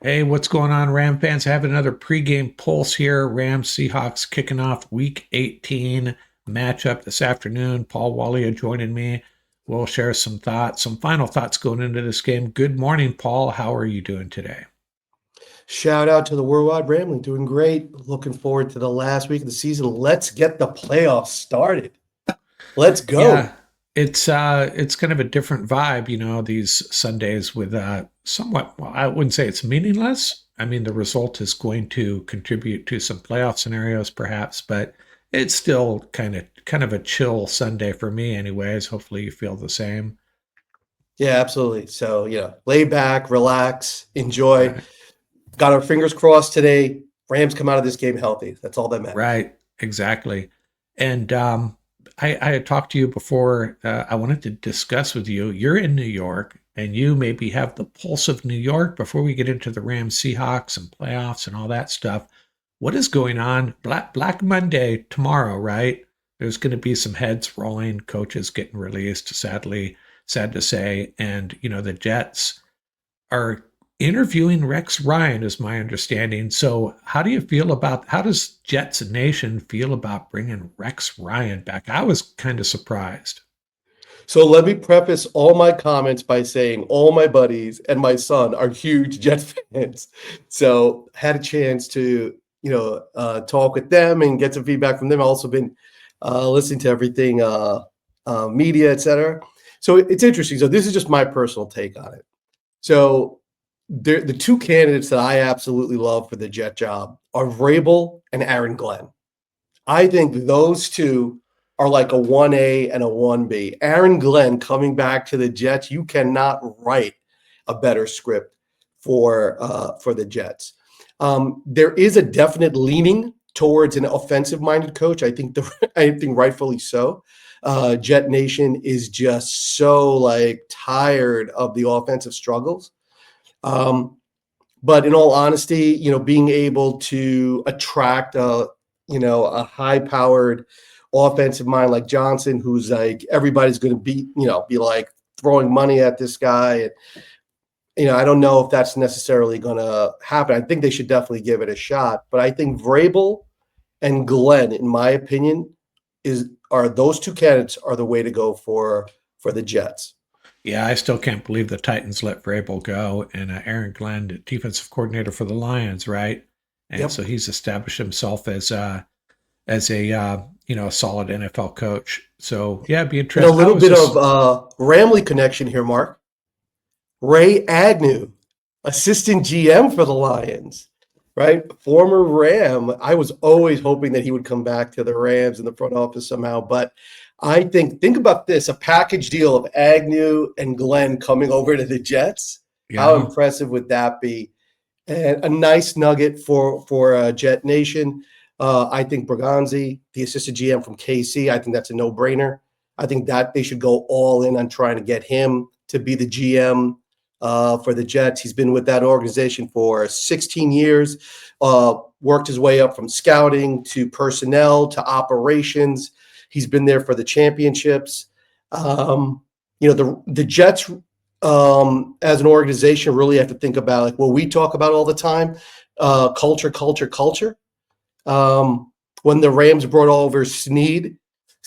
Hey, what's going on, Ram fans? Having another pregame pulse here. Rams-Seahawks kicking off Week 18 matchup this afternoon. Paul Wallia joining me. We'll share some thoughts, some final thoughts going into this game. Good morning, Paul. How are you doing today? Shout out to the Worldwide Rambling, doing great. Looking forward to the last week of the season. Let's get the playoffs started. Let's Yeah, go. it's kind of a different vibe, these Sundays with somewhat, well, I wouldn't say it's meaningless. I mean, the result is going to contribute to some playoff scenarios perhaps, but it's still kind of a chill Sunday for me anyways. Hopefully you feel the same. Yeah, absolutely. So, lay back, relax, enjoy. Right. Got our fingers crossed today. Rams come out of this game healthy. That's all that matters. Right, exactly. And I had talked to you before. I wanted to discuss with you. You're in New York, and you maybe have the pulse of New York before we get into the Rams, Seahawks, and playoffs and all that stuff. What is going on? Black Monday tomorrow, right? There's going to be some heads rolling, coaches getting released. Sadly, sad to say, and the Jets are interviewing Rex Ryan, is my understanding. So, how does Jets Nation feel about bringing Rex Ryan back? I was kind of surprised. So let me preface all my comments by saying all my buddies and my son are huge Jets fans. So had a chance to, talk with them and get some feedback from them. I've also been listening to everything, media, etc. So it's interesting. So this is just my personal take on it. So the two candidates that I absolutely love for the Jet job are Vrabel and Aaron Glenn. I think those two are like a 1A and a 1B. Aaron Glenn coming back to the Jets, you cannot write a better script for the Jets. There is a definite leaning towards an offensive-minded coach. I think rightfully so. Jet Nation is just so like tired of the offensive struggles. Um, but in all honesty, being able to attract a high-powered offensive mind like Johnson, who's like everybody's going to be like throwing money at this guy, and I don't know if that's necessarily going to happen. I think they should definitely give it a shot, but I think Vrabel and Glenn, in my opinion, are those two candidates are the way to go for the Jets. Yeah, I still can't believe the Titans let Vrabel go, and Aaron Glenn, the defensive coordinator for the Lions, right? And so Yep. he's established himself as a a solid NFL coach. So yeah, it'd be And a interesting. I little was bit of just Ramley connection here, Mark. Ray Agnew, assistant GM for the Lions, right? Former Ram. I was always hoping that he would come back to the Rams in the front office somehow. But I think about this, a package deal of Agnew and Glenn coming over to the Jets. How yeah. impressive would that be? And a nice nugget for Jet Nation. I think Braganzi, the assistant GM from KC, I think that's a no-brainer. I think that they should go all in on trying to get him to be the GM for the Jets. He's been with that organization for 16 years, worked his way up from scouting to personnel to operations. He's been there for the championships. The Jets as an organization really have to think about like what we talk about all the time, culture, culture, culture. When the Rams brought over Snead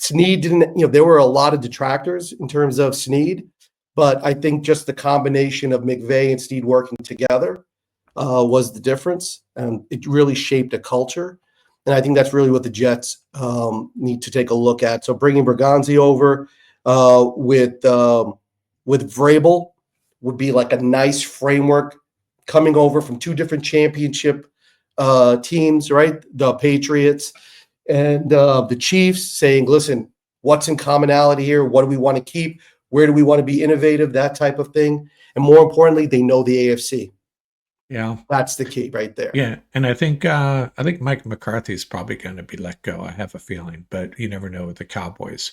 didn't, there were a lot of detractors in terms of Snead, but I think just the combination of McVay and Snead working together was the difference, and it really shaped a culture. And I think that's really what the Jets need to take a look at. So bringing Berganzi over with Vrabel would be like a nice framework coming over from two different championship teams, right? The Patriots and the Chiefs saying, listen, what's in commonality here? What do we want to keep? Where do we want to be innovative? That type of thing. And more importantly, they know the AFC. Yeah. That's the key right there. Yeah, and I think Mike McCarthy's probably going to be let go. I have a feeling, but you never know with the Cowboys.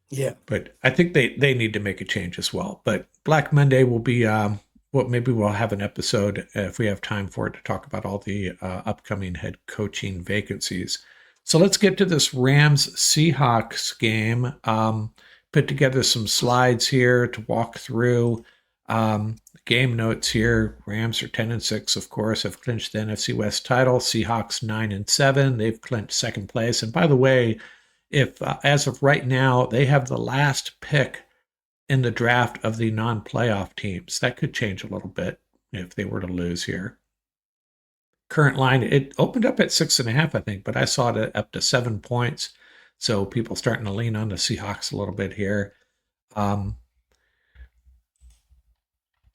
Yeah. But I think they need to make a change as well. But Black Monday will be well, maybe we'll have an episode if we have time for it to talk about all the upcoming head coaching vacancies. So let's get to this Rams Seahawks game. Put together some slides here to walk through. Game notes here: Rams are 10-6, of course, have clinched the NFC West title. Seahawks 9-7, they've clinched second place. And by the way, if as of right now, they have the last pick in the draft of the non-playoff teams. That could change a little bit if they were to lose here. Current line, it opened up at 6.5, I think, but I saw it up to 7 points. So people starting to lean on the Seahawks a little bit here.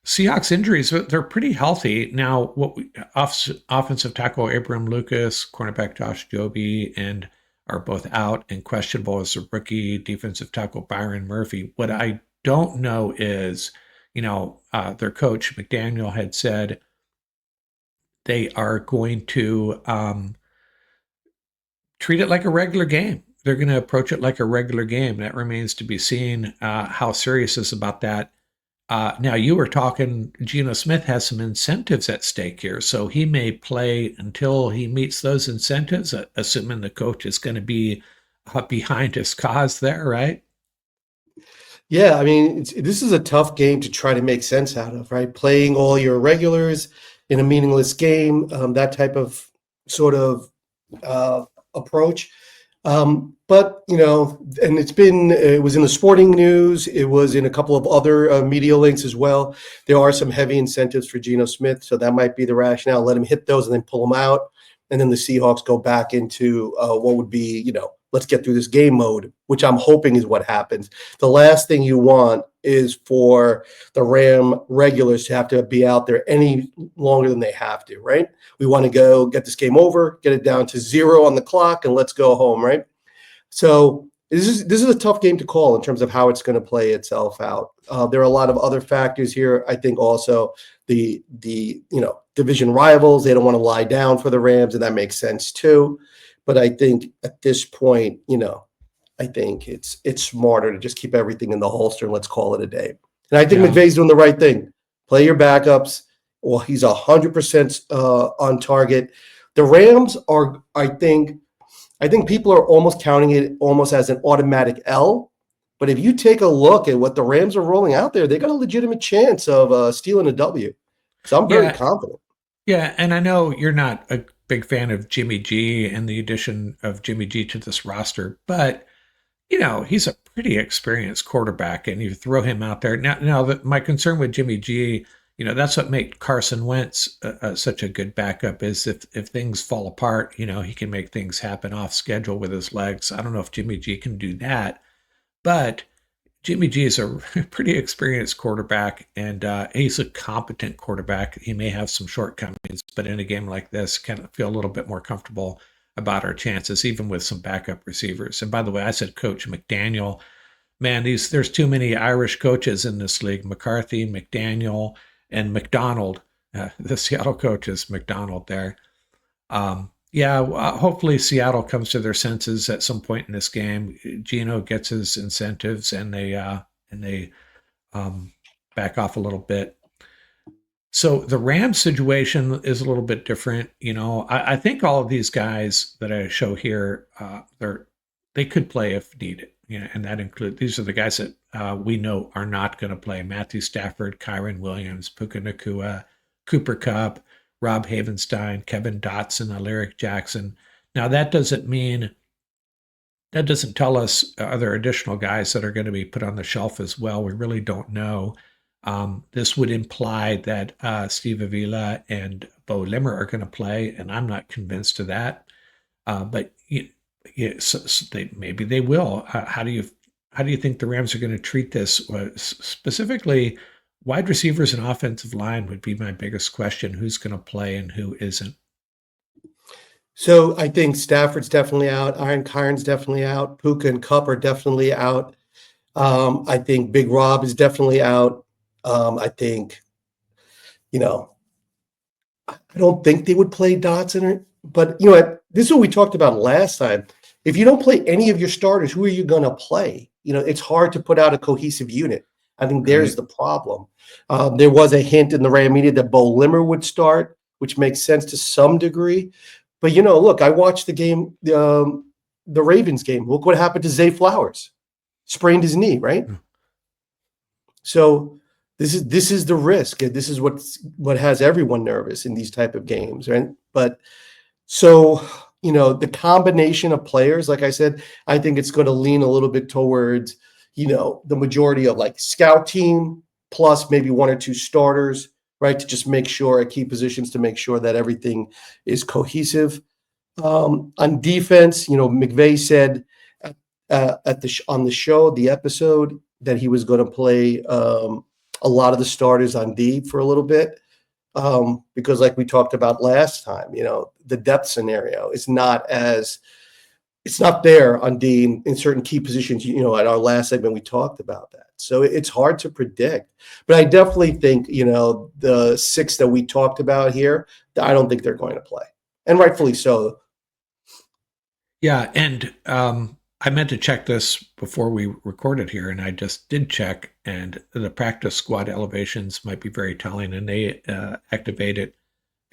Seahawks injuries, they're pretty healthy. Now, offensive tackle Abram Lucas, cornerback Josh Joby, and are both out and questionable as a rookie. Defensive tackle Byron Murphy. What I don't know is, their coach McDaniel had said they are going to treat it like a regular game. They're going to approach it like a regular game. That remains to be seen how serious is about that. Now, you were talking, Geno Smith has some incentives at stake here, so he may play until he meets those incentives, assuming the coach is going to be behind his cause there, right? Yeah, I mean, this is a tough game to try to make sense out of, right? Playing all your regulars in a meaningless game, that type of sort of approach. But and it was in the sporting news. It was in a couple of other media links as well. There are some heavy incentives for Geno Smith, so that might be the rationale. Let him hit those and then pull them out, and then the Seahawks go back into what would be, let's get through this game mode, which I'm hoping is what happens. The last thing you want is for the Ram regulars to have to be out there any longer than they have to, right? We want to go get this game over, get it down to 0 on the clock, and let's go home, right? So this is a tough game to call in terms of how it's going to play itself out. There are a lot of other factors here. I think also the division rivals, they don't want to lie down for the Rams, and that makes sense too. But I think at this point, I think it's smarter to just keep everything in the holster and let's call it a day. And I think McVay's doing the right thing. Play your backups. Well, he's 100% on target. The Rams are, I think people are almost counting it almost as an automatic L. But if you take a look at what the Rams are rolling out there, they got a legitimate chance of stealing a W. So I'm very confident. Yeah, and I know you're not a big fan of Jimmy G and the addition of Jimmy G to this roster, but he's a pretty experienced quarterback, and you throw him out there. Now my concern with Jimmy G, that's what made Carson Wentz such a good backup is if things fall apart, he can make things happen off schedule with his legs. I don't know if Jimmy G can do that, but Jimmy G is a pretty experienced quarterback, and he's a competent quarterback. He may have some shortcomings, but in a game like this, kind of feel a little bit more comfortable about our chances, even with some backup receivers. And by the way, I said Coach McDaniel. Man, there's too many Irish coaches in this league. McCarthy, McDaniel, and McDonald. The Seattle coach is McDonald there. Hopefully Seattle comes to their senses at some point in this game. Geno gets his incentives, and they back off a little bit. So the Rams situation is a little bit different. I think all of these guys that I show here, they could play if needed. And that includes, these are the guys that we know are not going to play: Matthew Stafford, Kyron Williams, Puka Nacua, Cooper Kupp, Rob Havenstein, Kevin Dotson, Alaric Jackson. Now that doesn't tell us are there additional guys that are going to be put on the shelf as well. We really don't know. This would imply that Steve Avila and Bo Limmer are going to play, and I'm not convinced of that. But maybe they will. How do you think the Rams are going to treat this? Specifically, wide receivers and offensive line would be my biggest question. Who's going to play and who isn't? So I think Stafford's definitely out. Kyron's definitely out. Puka and Kupp are definitely out. I think Big Rob is definitely out. I think, I don't think they would play Dotson, but this is what we talked about last time. If you don't play any of your starters, who are you going to play? It's hard to put out a cohesive unit. I think there's the problem. There was a hint in the Ram media that Bo Limmer would start, which makes sense to some degree. But, look, I watched the game, the Ravens game. Look what happened to Zay Flowers. Sprained his knee, right? So this is the risk. This is what has everyone nervous in these type of games, right? But so, the combination of players, like I said, I think it's going to lean a little bit towards, the majority of like scout team plus maybe one or two starters, right? To just make sure at key positions to make sure that everything is cohesive. On defense, McVay said on the show, the episode, that he was going to play a lot of the starters on D for a little bit. Because like we talked about last time, the depth scenario is it's not there on D in certain key positions. At our last segment, we talked about that. So it's hard to predict, but I definitely think, the 6 that we talked about here, I don't think they're going to play, and rightfully so. Yeah. And I meant to check this before we recorded here, and I just did check, and the practice squad elevations might be very telling, and they activated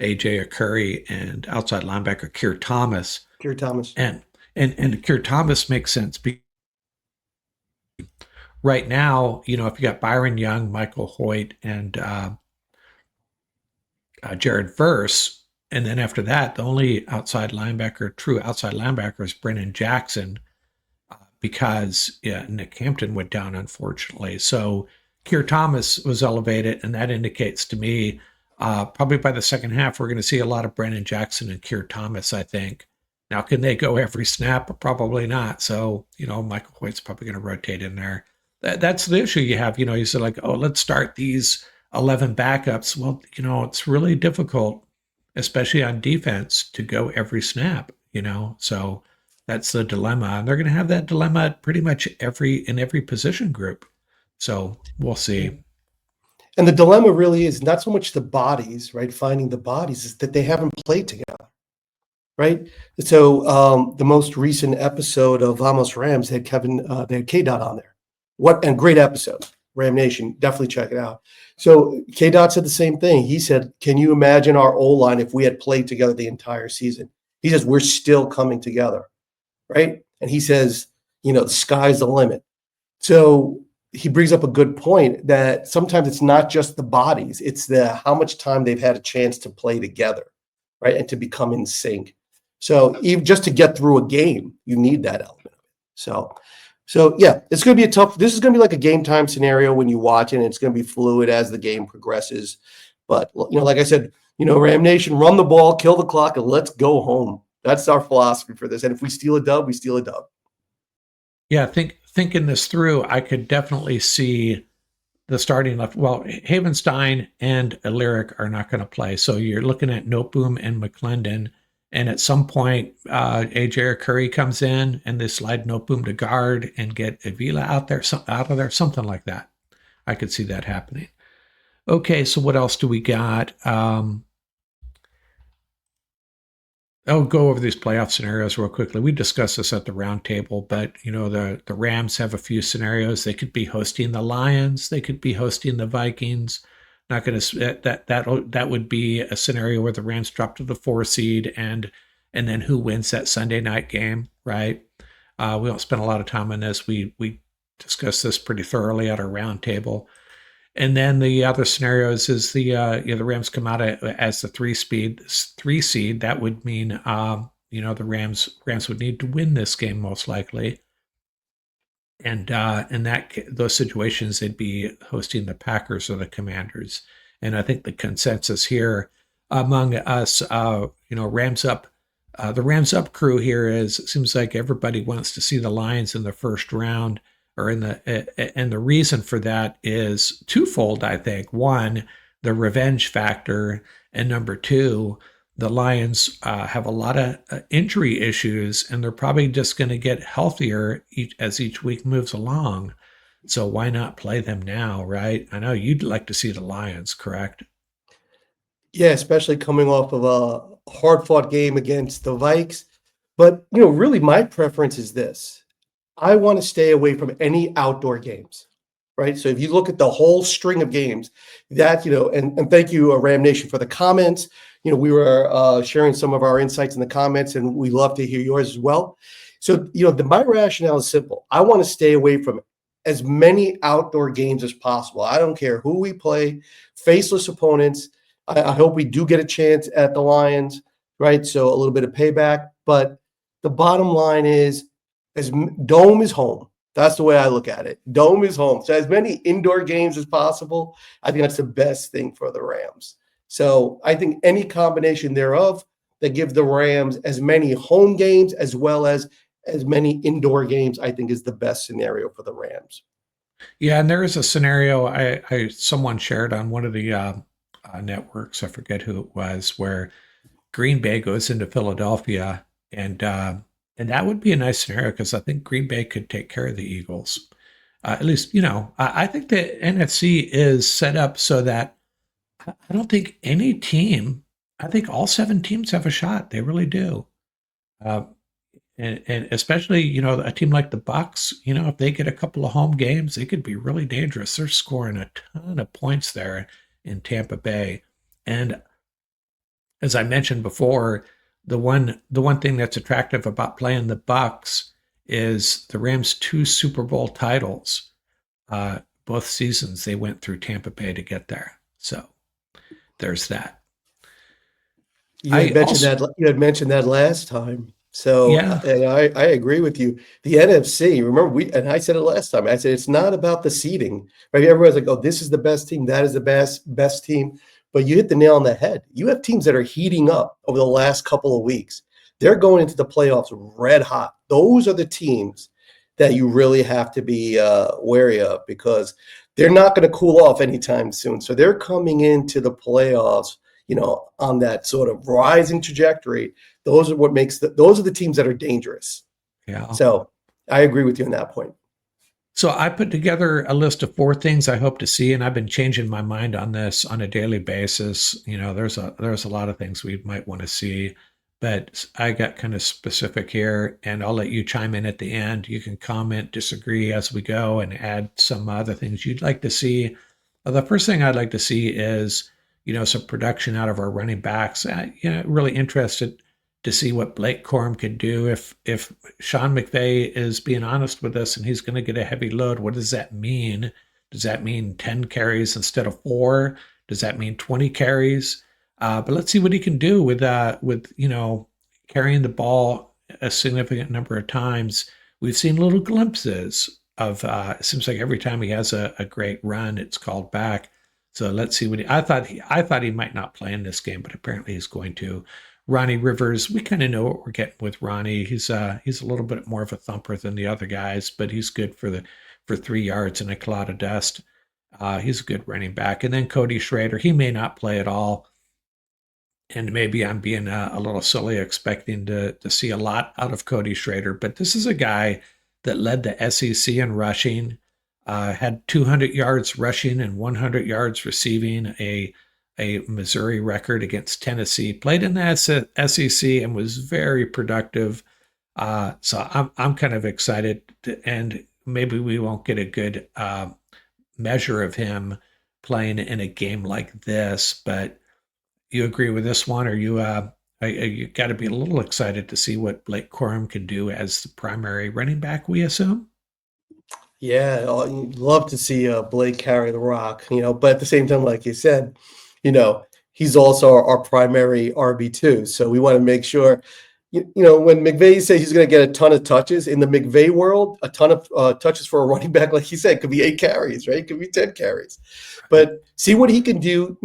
AJ Curry and outside linebacker Keir Thomas. Keir Thomas. And Keir Thomas makes sense. Right now, if you got Byron Young, Michael Hoyt, and Jared Verse, and then after that, the only true outside linebacker is Brennan Jackson, because Nick Hampton went down, unfortunately. So Keir Thomas was elevated, and that indicates to me probably by the second half, we're going to see a lot of Brennan Jackson and Keir Thomas, I think. Now, can they go every snap? Probably not. So, Michael Hoyt's probably going to rotate in there. That's the issue you have. You said like, oh, let's start these 11 backups. Well, it's really difficult, especially on defense, to go every snap, So that's the dilemma. And they're going to have that dilemma pretty much in every position group. So we'll see. And the dilemma really is not so much the bodies, right? Finding the bodies, is that they haven't played together, right? So the most recent episode of Vamos Rams had they had K-Dot on there. Great episode. Ram Nation, definitely check it out. So K-Dot said the same thing. He said, can you imagine our O-line if we had played together the entire season? He says, we're still coming together, right? And he says, the sky's the limit. So he brings up a good point that sometimes it's not just the bodies, it's how much time they've had a chance to play together, right? And to become in sync. So even just to get through a game, you need that element. So yeah, it's going to be this is going to be like a game time scenario when you watch it, and it's going to be fluid as the game progresses. But, like I said, Ram Nation, run the ball, kill the clock, and let's go home. That's our philosophy for this. And if we steal a dub, we steal a dub. Yeah, thinking this through, I could definitely see the starting left. Well, Havenstein and Lyric are not going to play. So you're looking at Noteboom and McClendon. And at some point, AJ or Curry comes in and they slide Noteboom to guard and get Avila out of there, something like that. I could see that happening. Okay, so what else do we got? I'll go over these playoff scenarios real quickly. We discussed this at the round table, but the Rams have a few scenarios. They could be hosting the Lions. They could be hosting the Vikings. Not going to that would be a scenario where the Rams drop to the 4 seed, and then who wins that Sunday night game, right? We don't spend a lot of time on this. We discussed this pretty thoroughly at our round table. And then the other scenarios is the Rams come out as the 3 seed. That would mean the Rams would need to win this game most likely. And in those situations, they'd be hosting the Packers or the Commanders. And I think the consensus here among us, Rams up, the Rams up crew here is, it seems like everybody wants to see the Lions in the first round, and the reason for that is twofold, I think. One, the revenge factor, and number two, the Lions have a lot of injury issues, and they're probably just going to get healthier as each week moves along. So why not play them now, right? I know you'd like to see the Lions, correct? Yeah, especially coming off of a hard-fought game against the Vikes. But, really my preference is this. I want to stay away from any outdoor games, right? So if you look at the whole string of games, that, and thank you, Ram Nation, for the comments. We were sharing some of our insights in the comments, and we love to hear yours as well. So, my rationale is simple. I want to stay away from as many outdoor games as possible. I don't care who we play, faceless opponents. I hope we do get a chance at the Lions, right? So a little bit of payback. But the bottom line is, Dome is home. That's the way I look at it. Dome is home. So as many indoor games as possible, I think that's the best thing for the Rams. So I think any combination thereof that give the Rams as many home games as well as many indoor games, I think is the best scenario for the Rams. Yeah, and there is a scenario I someone shared on one of the networks. I forget who it was, where Green Bay goes into Philadelphia, and that would be a nice scenario because I think Green Bay could take care of the Eagles. At least, I think the NFC is set up so that I don't think any team. I think all 7 teams have a shot. They really do. Uh, and especially, a team like the Bucks, if they get a couple of home games, they could be really dangerous. They're scoring a ton of points there in Tampa Bay. And as I mentioned before, the one thing that's attractive about playing the Bucks is the Rams' 2 Super Bowl titles. Both seasons they went through Tampa Bay to get there. So there's that. You I had mentioned also, that you had mentioned that last time. So yeah, and I agree with you. The NFC, remember I said it last time. I said it's not about the seeding, right? Everyone's like, oh, this is the best team, that is the best team. But you hit the nail on the head. You have teams that are heating up over the last couple of weeks. They're going into the playoffs red hot. Those are the teams that you really have to be wary of because they're not going to cool off anytime soon. So they're coming into the playoffs, on that sort of rising trajectory. Those are the teams that are dangerous. yeah. So I agree with you on that point. So I put together a list of 4 things I hope to see, and I've been changing my mind on this on a daily basis. There's a lot of things we might want to see, but I got kind of specific here, and I'll let you chime in at the end. You can comment, disagree as we go, and add some other things you'd like to see. The first thing I'd like to see is, some production out of our running backs. Really interested to see what Blake Corum could do if Sean McVay is being honest with us and he's going to get a heavy load. What does that mean? Does that mean 10 carries instead of 4? Does that mean 20 carries? But let's see what he can do with carrying the ball a significant number of times. We've seen little glimpses of. It seems like every time he has a great run, it's called back. So let's see what I thought he might not play in this game, but apparently he's going to. Ronnie Rivers, we kind of know what we're getting with Ronnie. He's a little bit more of a thumper than the other guys, but he's good for 3 yards in a cloud of dust. He's a good running back. And then Cody Schrader, he may not play at all. And maybe I'm being a little silly expecting to see a lot out of Cody Schrader, but this is a guy that led the SEC in rushing, had 200 yards rushing and 100 yards receiving, a Missouri record against Tennessee, played in the SEC and was very productive. So I'm kind of excited, and maybe we won't get a good measure of him playing in a game like this. But you agree with this one, or you got to be a little excited to see what Blake Corum can do as the primary running back, we assume. Yeah, you'd love to see Blake carry the rock, but at the same time, like you said, he's also our primary RB2. So we want to make sure, when McVay says he's going to get a ton of touches in the McVay world, a ton of touches for a running back, like he said, could be 8 carries, right? Could be 10 carries. But see what he can do.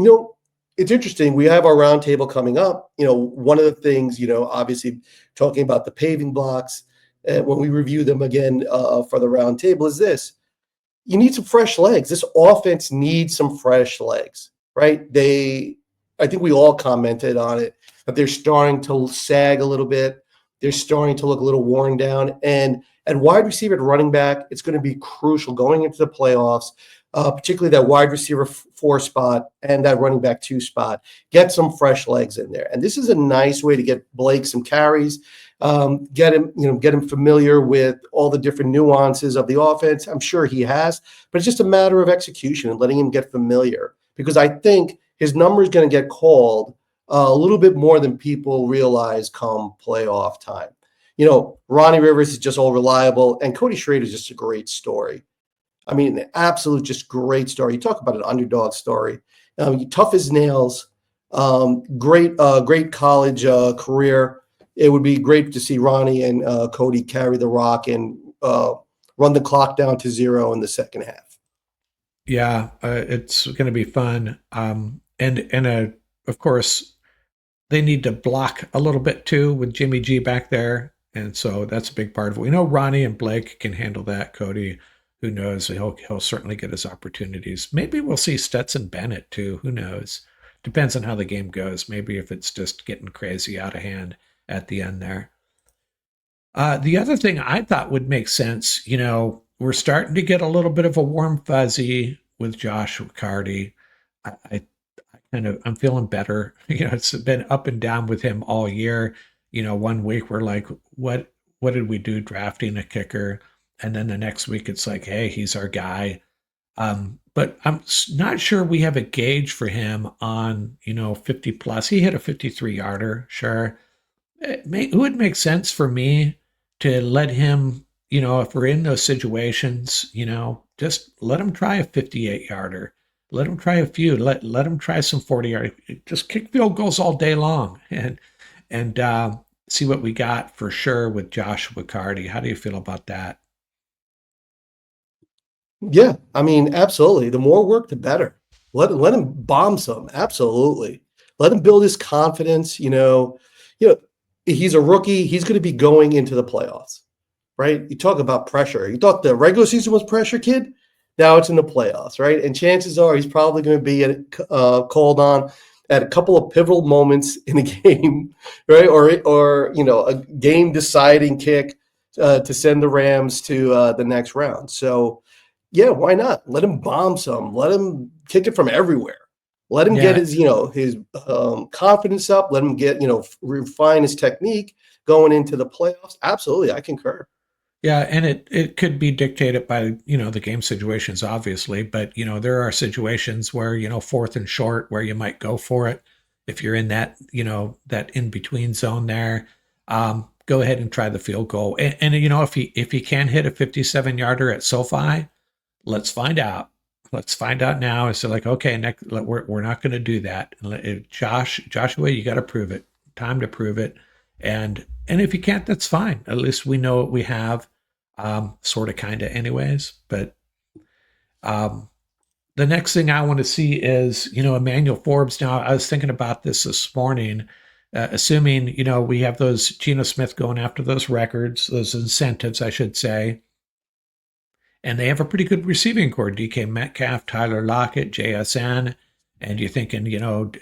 It's interesting. We have our roundtable coming up. One of the things, obviously talking about the paving blocks, when we review them again for the roundtable is this. You need some fresh legs. This offense needs some fresh legs, right? I think we all commented on it, that they're starting to sag a little bit. They're starting to look a little worn down. And at wide receiver, at running back, it's going to be crucial going into the playoffs, particularly that wide receiver 4 spot and that running back 2 spot. Get some fresh legs in there. And this is a nice way to get Blake some carries, get him familiar with all the different nuances of the offense. I'm sure he has, but it's just a matter of execution and letting him get familiar, because I think his number is going to get called a little bit more than people realize come playoff time. Ronnie Rivers is just all reliable, and Cody Schrader is just a great story. I mean, absolute, just great story. You talk about an underdog story. Tough as nails. Great college career. It would be great to see Ronnie and Cody carry the rock and run the clock down to 0 in the second half. Yeah, it's going to be fun. And of course, they need to block a little bit too with Jimmy G back there, and so that's a big part of it. We know Ronnie and Blake can handle that. Cody, who knows? He'll certainly get his opportunities. Maybe we'll see Stetson Bennett too. Who knows? Depends on how the game goes. Maybe if it's just getting crazy out of hand at the end there. The other thing I thought would make sense, we're starting to get a little bit of a warm fuzzy with Josh Riccardi. I I'm feeling better. It's been up and down with him all year. One week we're like, what did we do drafting a kicker? And then the next week it's like, hey, he's our guy. But I'm not sure we have a gauge for him on, 50 plus. He hit a 53 yarder, sure. It would make sense for me to let him, if we're in those situations, just let him try a 58 yarder. Let him try a few. Let him try some 40 yard. Just kick field goals all day long and see what we got for sure with Josh Riccardi. How do you feel about that? Yeah, I mean, absolutely. The more work, the better. Let him bomb some. Absolutely. Let him build his confidence. He's a rookie. He's going to be going into the playoffs, right? You talk about pressure. You thought the regular season was pressure, kid. Now it's in the playoffs, right? And chances are he's probably going to be called on at a couple of pivotal moments in the game, right? Or a game deciding kick to send the Rams to the next round. So yeah, why not? Let him bomb some. Let him kick it from everywhere. Let him get Yeah, his confidence up. Let him get refine his technique going into the playoffs. Absolutely, I concur. yeah, and it could be dictated by the game situations, obviously, but there are situations where fourth and short where you might go for it if you're in that that in between zone there. Go ahead and try the field goal, and if he can hit a 57 yarder at SoFi, let's find out. Let's find out now. It's like, okay, next, we're not going to do that. Joshua, you got to prove it. Time to prove it. And if you can't, that's fine. At least we know what we have, sort of, kind of, anyways. But um, the next thing I want to see is, Emmanuel Forbes. Now, I was thinking about this morning, assuming, we have those Geno Smith going after those records, those incentives, I should say. And they have a pretty good receiving core. DK Metcalf, Tyler Lockett, JSN. And you're thinking,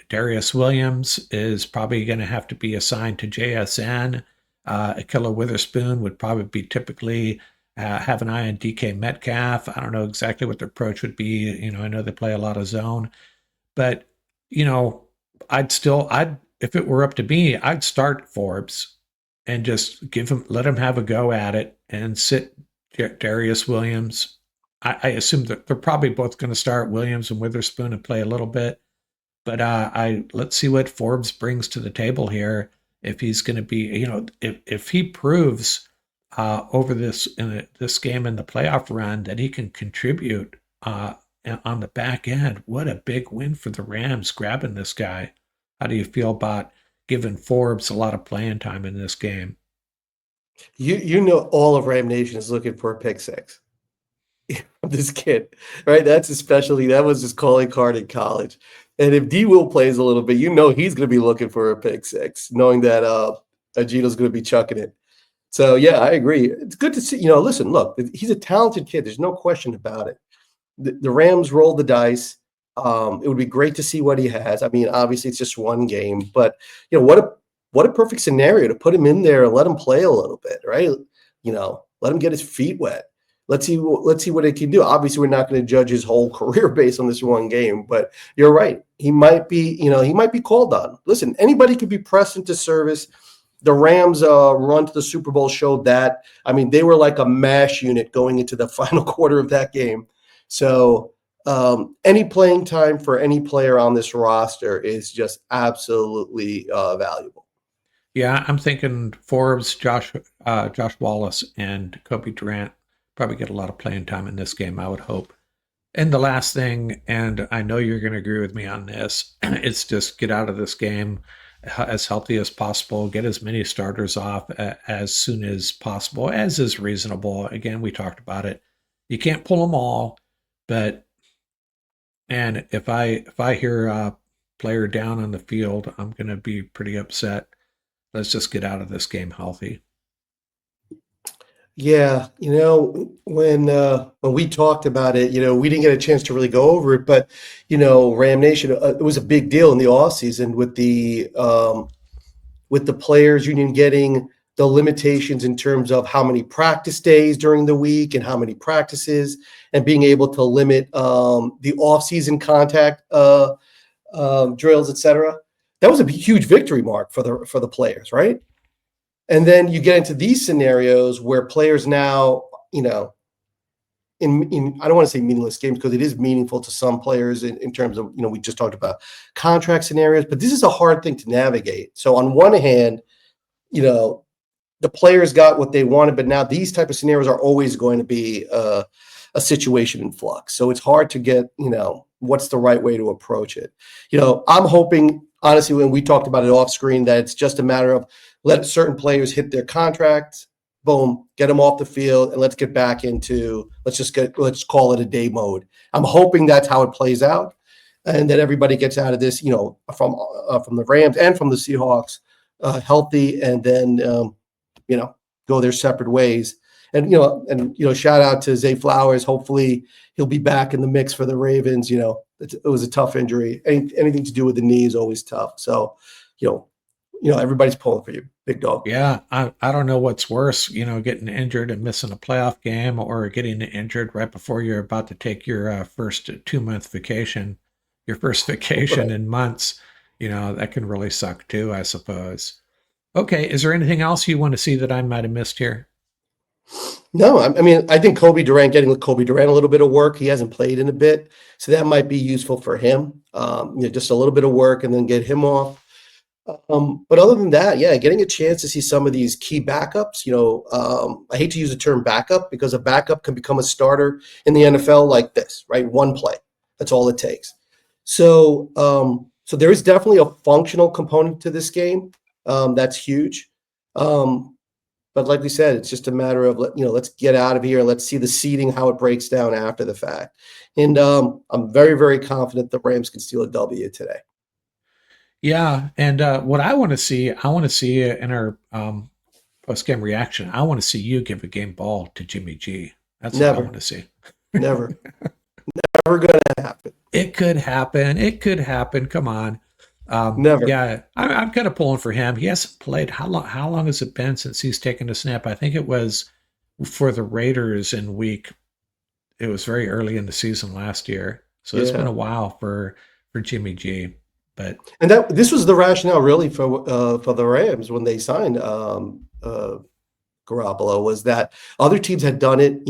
Darius Williams is probably going to have to be assigned to JSN. Akilla Witherspoon would probably be typically have an eye on DK Metcalf. I don't know exactly what their approach would be. I know they play a lot of zone. But, I'd if it were up to me, I'd start Forbes and just let him have a go at it and sit Darius Williams. I assume that they're probably both going to start Williams and Witherspoon and play a little bit. But I let's see what Forbes brings to the table here. If he's going to be, if he proves over this game in the playoff run that he can contribute on the back end, what a big win for the Rams grabbing this guy. How do you feel about giving Forbes a lot of playing time in this game? All of Ram Nation is looking for a pick six. This kid, right? That's his specialty. That was his calling card in college. And if D Will plays a little bit, he's going to be looking for a pick six, knowing that Gino's going to be chucking it. So yeah, I agree. It's good to see. Listen, look, he's a talented kid. There's no question about it. The Rams rolled the dice. It would be great to see what he has. I mean, obviously it's just one game, but what a perfect scenario to put him in there and let him play a little bit, right? Let him get his feet wet. Let's see what he can do. Obviously, we're not going to judge his whole career based on this one game, but you're right. He might be called on. Listen, anybody could be pressed into service. The Rams run to the Super Bowl showed that. I mean, they were like a mash unit going into the final quarter of that game. So any playing time for any player on this roster is just absolutely valuable. Yeah, I'm thinking Forbes, Josh Wallace, and Kobe Durant. probably get a lot of playing time in this game, I would hope. And the last thing, and I know you're going to agree with me on this, it's just get out of this game as healthy as possible, get as many starters off as soon as possible, as is reasonable. Again, we talked about it. You can't pull them all, but and if I hear a player down on the field, I'm going to be pretty upset. Let's just get out of this game healthy. Yeah, when we talked about it, we didn't get a chance to really go over it, but Ram Nation, it was a big deal in the offseason with the players union getting the limitations in terms of how many practice days during the week and how many practices, and being able to limit the off-season contact drills, etc. That was a huge victory mark for the players, right? And then you get into these scenarios where players now, in I don't want to say meaningless games, because it is meaningful to some players in terms of, we just talked about contract scenarios, but this is a hard thing to navigate. So on one hand, the players got what they wanted, but now these type of scenarios are always going to be a situation in flux. So it's hard to get, what's the right way to approach it. I'm hoping, honestly, when we talked about it off screen, that it's just a matter of let certain players hit their contracts, boom, get them off the field, and let's get back into, let's call it a day mode. I'm hoping that's how it plays out, and that everybody gets out of this, from the Rams and from the Seahawks, healthy, and then, go their separate ways. And, shout out to Zay Flowers. Hopefully he'll be back in the mix for the Ravens. It was a tough injury. Anything to do with the knee is always tough. So, everybody's pulling for you, big dog. Yeah, I don't know what's worse, getting injured and missing a playoff game, or getting injured right before you're about to take your first 2-month vacation, your first vacation Right. in months. That can really suck too, I suppose. Okay, is there anything else you want to see that I might have missed here? No, I mean, I think getting Kobe Durant a little bit of work. He hasn't played in a bit, so that might be useful for him. Just a little bit of work and then get him off. But other than that, yeah, getting a chance to see some of these key backups. I hate to use the term backup, because a backup can become a starter in the NFL like this, right? One play, that's all it takes. So there is definitely a functional component to this game. That's huge. But like we said, it's just a matter of let's get out of here and let's see the seeding, how it breaks down after the fact. And I'm very, very confident the Rams can steal a W today. Yeah, and what I want to see in our post game reaction, I want to see you give a game ball to Jimmy G. That's what I Never, want to see. never, never going to happen. It could happen. It could happen. Come on. Never. Yeah, I'm kind of pulling for him. He hasn't played. How long? How long has it been since he's taken a snap? I think it was for the Raiders in week. It was very early in the season last year, so it's been Yeah. a while for Jimmy G. But And this was the rationale really for the Rams when they signed Garoppolo, was that other teams had done it,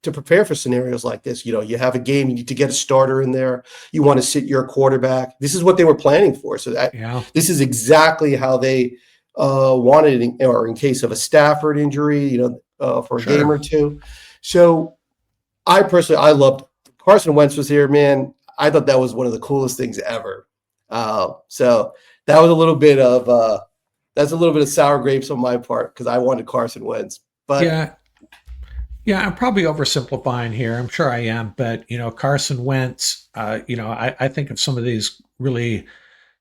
to prepare for scenarios like this. You have a game, you need to get a starter in there, you want to sit your quarterback. This is what they were planning for. So yeah, this is exactly how they wanted it, or in case of a Stafford injury, for a game or sure. two. So I loved Carson Wentz was here, man. I thought that was one of the coolest things ever. So that was a little bit of that's a little bit of sour grapes on my part, because I wanted Carson Wentz. But Yeah, yeah, I'm probably oversimplifying here. I'm sure I am, but Carson Wentz. I think of some of these really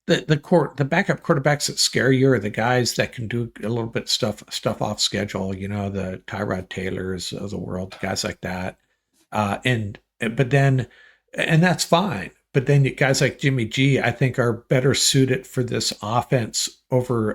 the backup quarterbacks that scare you are the guys that can do a little bit stuff off schedule. The Tyrod Taylors of the world, guys like that. And but then and that's fine. But then guys like Jimmy G, I think, are better suited for this offense over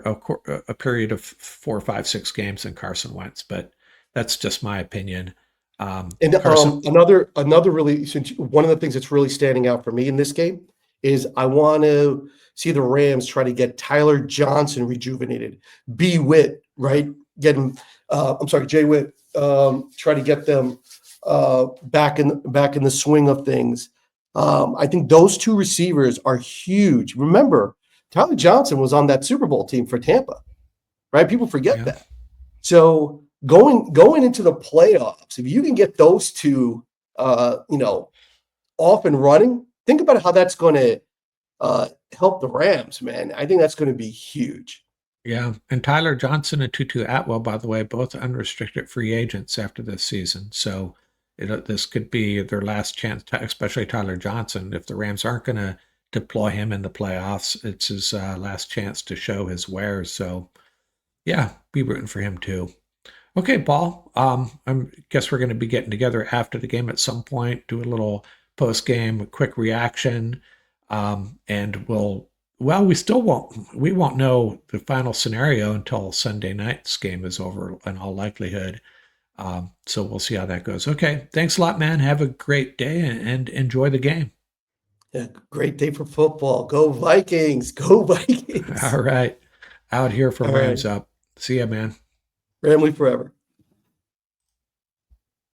a period of 4, 5, 6 games than Carson Wentz. But that's just my opinion. and Carson, another really, since one of the things that's really standing out for me in this game is I want to see the Rams try to get Tyler Johnson rejuvenated, B Witt, right? Get him. I'm sorry, Jay Witt. Try to get them back in the swing of things. I think those two receivers are huge. Remember, Tyler Johnson was on that Super Bowl team for Tampa, right? People forget yeah, that. So going into the playoffs, if you can get those two, off and running, think about how that's going to help the Rams, man. I think that's going to be huge. Yeah, and Tyler Johnson and Tutu Atwell, by the way, both unrestricted free agents after this season. So this could be their last chance, especially Tyler Johnson. If the Rams aren't going to deploy him in the playoffs, it's his last chance to show his wares. So yeah, be rooting for him too. Okay, Paul. I guess we're going to be getting together after the game at some point, do a little post game, quick reaction, and well, we won't know the final scenario until Sunday night's game is over, in all likelihood. So we'll see how that goes. Okay, thanks a lot, man. Have a great day and enjoy the game. Yeah, great day for football. Go Vikings. Go Vikings. All right, out here All from right. Rams Up. See ya, man. Ramley forever.